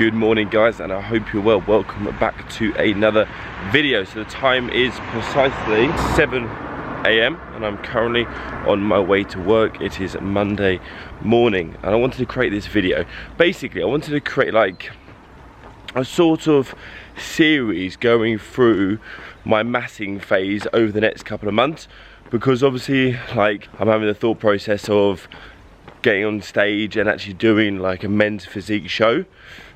Good morning guys, and I hope you're well. Welcome back to another video. So the time is precisely 7 AM and I'm currently on my way to work. It is Monday morning and I wanted to create this video. Basically I wanted to create like a sort of series going through my massing phase over the next couple of months, because obviously like I'm having the thought process of getting on stage and actually doing like a men's physique show.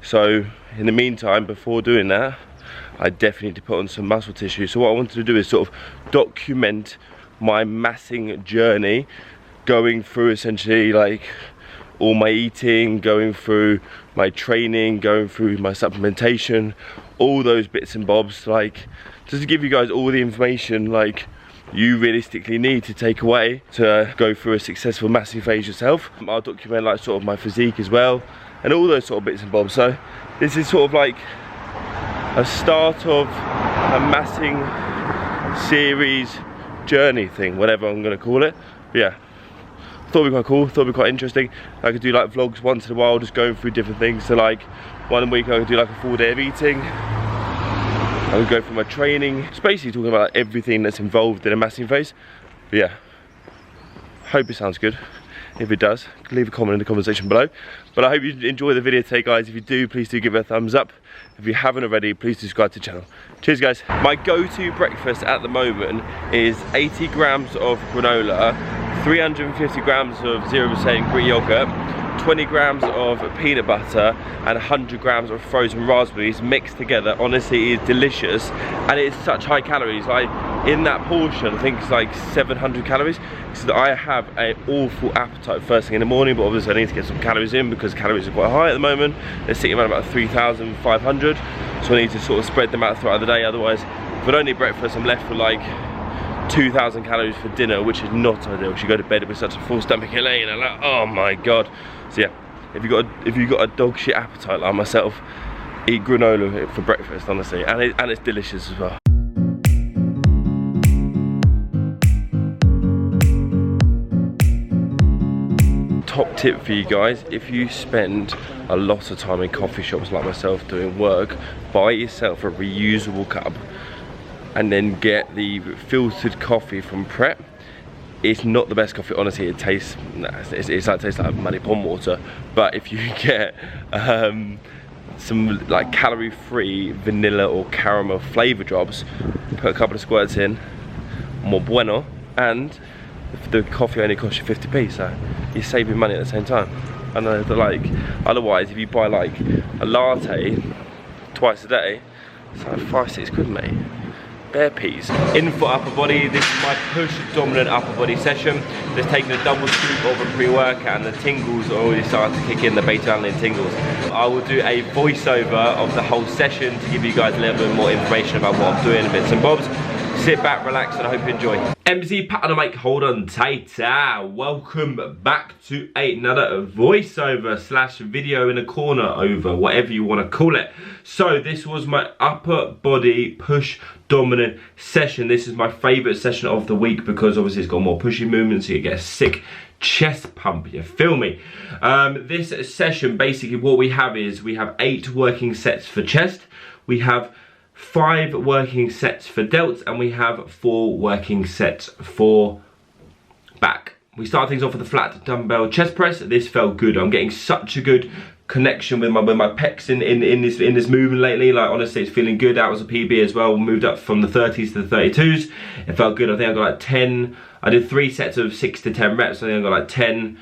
So in the meantime, before doing that, I definitely need to put on some muscle tissue. So what I wanted to do is sort of document my massing journey, going through essentially like all my eating, going through my training, going through my supplementation, all those bits and bobs, like just to give you guys all the information like you realistically need to take away to go through a successful massing phase yourself. I'll document like sort of my physique as well and all those sort of bits and bobs. So this is sort of like a start of a massing series journey thing, whatever I'm gonna call it. But yeah, thought it'd be quite cool, thought it'd be quite interesting. I could do like vlogs once in a while, just going through different things. So like one week I could do like a full day of eating, I would go through my training. It's basically talking about everything that's involved in a massing phase. But yeah, hope it sounds good. If it does, leave a comment in the comment section below. But I hope you enjoy the video today guys. If you do, please do give it a thumbs up. If you haven't already, please subscribe to the channel. Cheers guys. My go-to breakfast at the moment is 80 grams of granola, 350 grams of 0% Greek yogurt, 20 grams of peanut butter and 100 grams of frozen raspberries mixed together. Honestly, it is delicious and it's such high calories. Like in that portion, I think it's like 700 calories. So I have an awful appetite first thing in the morning, but obviously I need to get some calories in because calories are quite high at the moment. They're sitting around about 3,500. So I need to sort of spread them out throughout the day. Otherwise, if I don't eat breakfast, I'm left with like 2,000 calories for dinner, which is not ideal. You should go to bed with such a full stomach, Elaine, and like, oh my god. So yeah, if you got a dog shit appetite like myself, eat granola for breakfast, honestly, and it's delicious as well. Top tip for you guys: if you spend a lot of time in coffee shops like myself doing work, buy yourself a reusable cup and then get the filtered coffee from Pret. It's not the best coffee, honestly. It tastes, tastes like muddy pond water. But if you get some like calorie-free vanilla or caramel flavor drops, put a couple of squirts in, more bueno, and the coffee only costs you 50p, so you're saving money at the same time. I know that like, otherwise if you buy like a latte twice a day, it's like 5-6 quid, mate. Bare peas. In for upper body, this is my push dominant upper body session. Just taking a double scoop of a pre-workout and the tingles are already starting to kick in, the beta alanine tingles. I will do a voiceover of the whole session to give you guys a little bit more information about what I'm doing, bits and bobs. Sit back, relax, and I hope you enjoy. MZ Pat on the mic, hold on tight. Welcome back to another voiceover slash video in a corner over, whatever you want to call it. So this was my upper body push dominant session. This is my favourite session of the week because obviously it's got more pushy movements, so you get a sick chest pump, you feel me? This session, basically what we have is we have 8 working sets for chest, we have 5 working sets for delts, and we have 4 working sets for back. We start things off with a flat dumbbell chest press. This felt good. I'm getting such a good connection with my pecs in this movement lately. Like honestly, it's feeling good. That was a PB as well. Moved up from the 30s to the 32s. It felt good. I think I got like 10. I did 3 sets of 6 to 10 reps. I think I got like 10,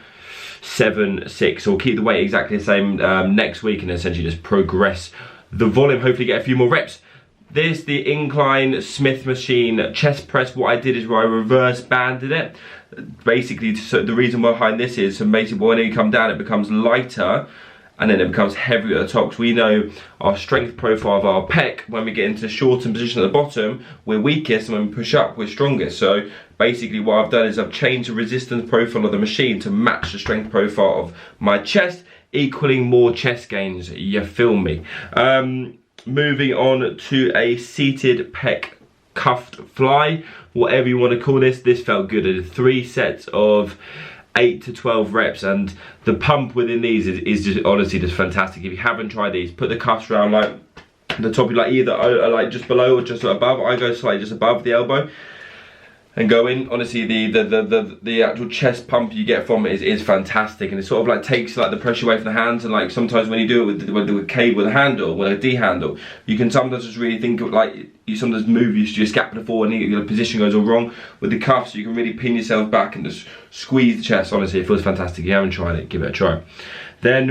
7, 6. So we'll keep the weight exactly the same next week and essentially just progress the volume. Hopefully get a few more reps. There's the incline Smith machine chest press. What I did is where I reverse banded it. Basically, so the reason behind this is, so basically when you come down, it becomes lighter and then it becomes heavier at the top. So we know our strength profile of our pec, when we get into shortened position at the bottom, we're weakest, and when we push up, we're strongest. So basically what I've done is I've changed the resistance profile of the machine to match the strength profile of my chest, equaling more chest gains, you feel me? Moving on to a seated pec cuffed fly, whatever you want to call this. This felt good. I did 3 sets of 8 to 12 reps, and the pump within these is just honestly just fantastic. If you haven't tried these, put the cuffs around like the top, like either like just below or just above. I go slightly just above the elbow and go in. Honestly, the actual chest pump you get from it is fantastic, and it sort of like takes like the pressure away from the hands. And like sometimes when you do it with a cable with a handle, with a D handle, you can sometimes just really think of like, you sometimes move your scapula forward and your position goes all wrong. With the cuffs, you can really pin yourself back and just squeeze the chest. Honestly, it feels fantastic. If you haven't tried it, give it a try. Then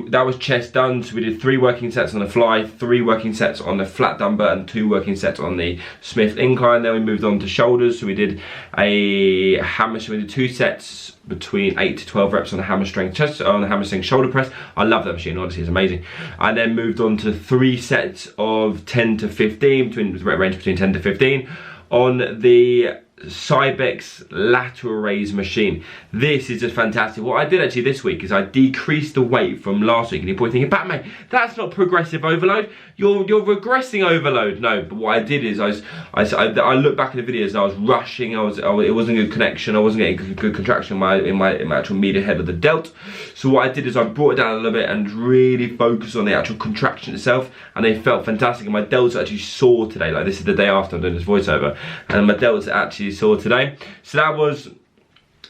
that was chest done, so we did 3 working sets on the fly, 3 working sets on the flat dumbbell, and 2 working sets on the Smith incline. Then we moved on to shoulders, so we did a hammer, so we did 2 sets between 8 to 12 reps on the hammer strength chest, on the hammer strength shoulder press. I love that machine, honestly, it's amazing. And then moved on to 3 sets of 10 to 15, range between 10 to 15 on the Cybex lateral raise machine. This is just fantastic. What I did actually this week is I decreased the weight from last week, and you're probably thinking, Batman, that's not progressive overload, you're regressing overload. No, but what I did is I looked back at the videos and I was rushing, it wasn't a good connection, I wasn't getting good contraction in my actual medial head of the delt. So what I did is I brought it down a little bit and really focused on the actual contraction itself, and they felt fantastic. And my delts actually sore today. Like, this is the day after I'm doing this voiceover, and my delts actually sore today. So that was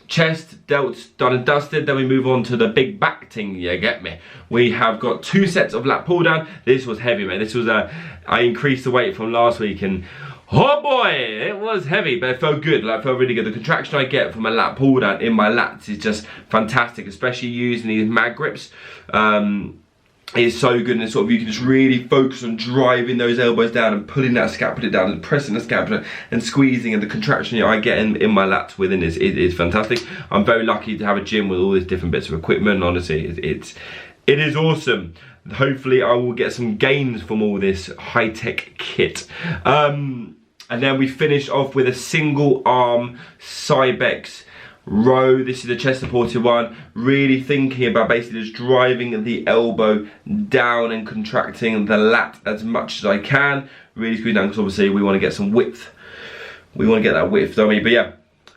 chest, delts done and dusted. Then we move on to the big back thing, you get me. We have got 2 sets of lat pull down. This was heavy, man. This was I increased the weight from last week, and oh boy, it was heavy, but it felt good. Like, it felt really good. The contraction I get from a lat pull down in my lats is just fantastic, especially using these mag grips. It's so good, and it's sort of, you can just really focus on driving those elbows down and pulling that scapula down and pressing the scapula and squeezing, and the contraction I get in my lats within is fantastic. I'm very lucky to have a gym with all these different bits of equipment. Honestly, it is awesome. Hopefully I will get some gains from all this high-tech kit. And then we finished off with a single arm Cybex row. This is a chest supported one, really thinking about basically just driving the elbow down and contracting the lat as much as I can, really squeeze down, because obviously we want to get some width, we want to get that width, don't we? But yeah,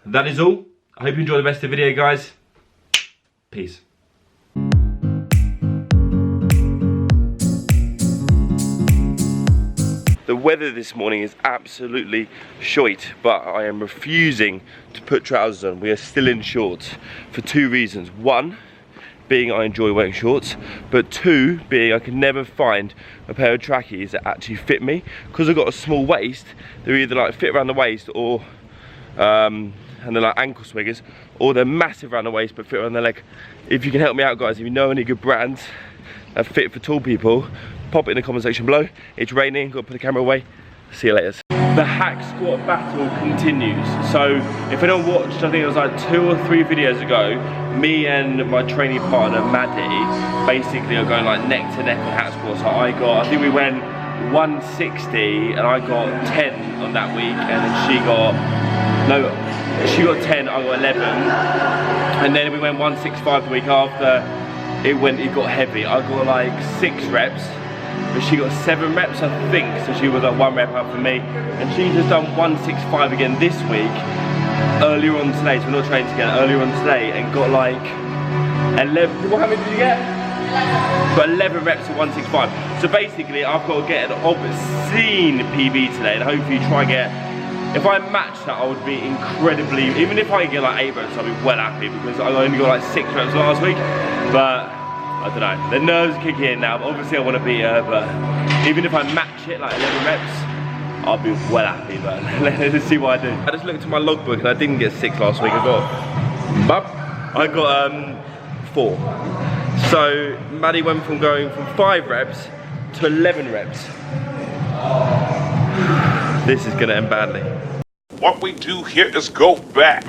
that is all. I hope you enjoy the rest of the video, guys. Peace. The weather this morning is absolutely shite, but I am refusing to put trousers on. We are still in shorts for 2 reasons. 1, being I enjoy wearing shorts, but 2, being I can never find a pair of trackies that actually fit me. Because I've got a small waist, they're either like fit around the waist, or and they're like ankle swingers, or they're massive around the waist but fit around the leg. If you can help me out, guys, if you know any good brands that fit for tall people, pop it in the comment section below. It's raining, gotta put the camera away. See you later. The hack squat battle continues. So if anyone watched, I think it was like 2 or 3 videos ago, me and my training partner Maddie basically are going like neck to neck on hack squats. So I think we went 160 and I got 10 on that week, and then she got 10, I got 11, and then we went 165 the week after. It got heavy. I got like 6 reps, but she got 7 reps, I think, so she was like 1 rep up for me, and she just done 165 again this week, earlier on today, so we're not training together, earlier on today, and got like 11, how many did you get? Got 11 reps at 165, so basically I've got to get an obscene PB today, and hopefully try and get, if I match that, I would be incredibly, even if I get like 8 reps, I'll be well happy, because I only got like 6 reps last week, but I don't know, the nerves are kicking in now. But obviously I want to beat her, but even if I match it, like 11 reps, I'll be well happy, man. Let's see what I do. I just looked at my logbook and I didn't get 6 last week. I got 4. So Maddie went from going from 5 reps to 11 reps. This is gonna end badly. What we do here is go back.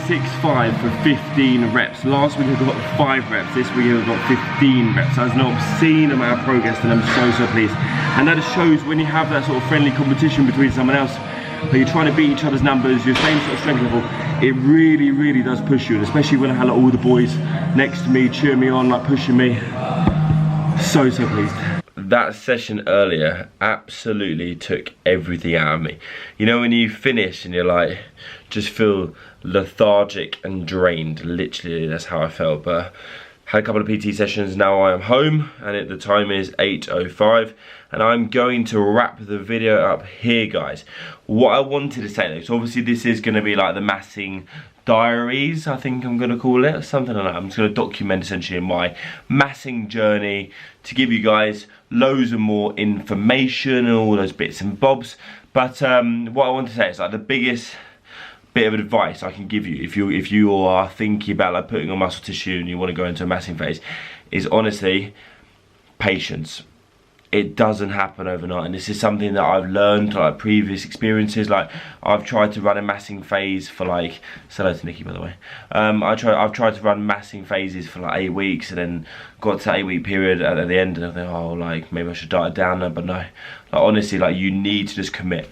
165 for 15 reps. Last week I got 5 reps, this week I got 15 reps. That's an obscene amount of progress and I'm so pleased. And that just shows when you have that sort of friendly competition between someone else, where you're trying to beat each other's numbers, your same sort of strength level, it really does push you. And especially when I had like, all the boys next to me, cheering me on, like pushing me. So pleased. That session earlier absolutely took everything out of me. You know when you finish and you're like, just feel lethargic and drained. Literally, that's how I felt. But had a couple of PT sessions, now I am home and the time is 8:05 and I'm going to wrap the video up here, guys. What I wanted to say though, so obviously this is going to be like the massing diaries, I think I'm going to call it, something like that. I'm just going to document essentially my massing journey to give you guys loads of more information and all those bits and bobs. But what I want to say is like the biggest bit of advice I can give you if you are thinking about like putting on muscle tissue and you want to go into a massing phase is honestly patience. It doesn't happen overnight, and this is something that I've learned like previous experiences. Like I've tried to run a massing phase for like, say hello to Nikki by the way. I've tried to run massing phases for like 8 weeks and then got to 8-week period at the end and I think, oh, like maybe I should diet down now, but no. Like honestly, like you need to just commit.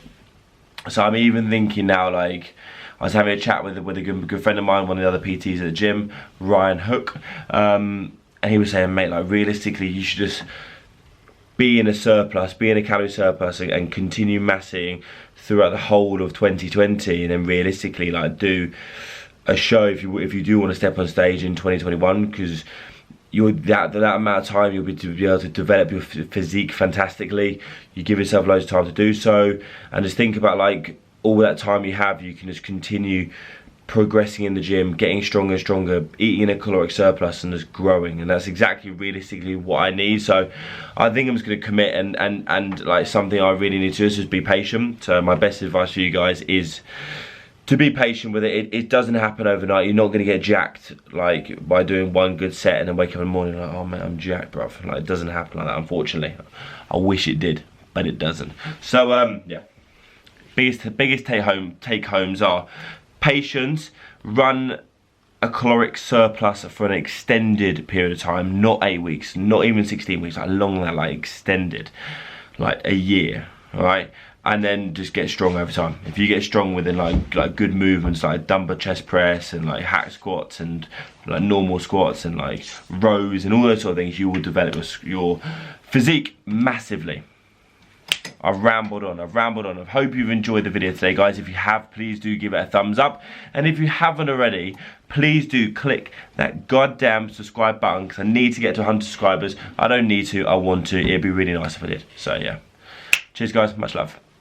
So I'm even thinking now, like I was having a chat with a good friend of mine, one of the other PTs at the gym, Ryan Hook, and he was saying, mate, like realistically you should just be in a surplus, be in a calorie surplus and continue massing throughout the whole of 2020 and then realistically like do a show if you do want to step on stage in 2021, because that amount of time you'll be able to develop your physique fantastically. You give yourself loads of time to do so, and just think about like all that time you have, you can just continue progressing in the gym, getting stronger and stronger, eating a caloric surplus and just growing, and that's exactly realistically what I need. So I think I'm just going to commit and like something I really need to do is just be patient. So my best advice for you guys is to be patient with it. It doesn't happen overnight. You're not going to get jacked like by doing one good set and then wake up in the morning like, oh man, I'm jacked, bruv. Like it doesn't happen like that, unfortunately. I wish it did, but it doesn't. So yeah, biggest take homes are patience, run a caloric surplus for an extended period of time, not 8 weeks, not even 16 weeks, like long that, like extended, like a year, all right? And then just get strong over time. If you get strong within like good movements like dumbbell chest press and like hack squats and like normal squats and like rows and all those sort of things, you will develop your physique massively. I've rambled on. I hope you've enjoyed the video today, guys. If you have, please do give it a thumbs up. And if you haven't already, please do click that goddamn subscribe button, because I need to get to 100 subscribers. I don't need to, I want to. It'd be really nice if I did. So yeah. Cheers, guys. Much love.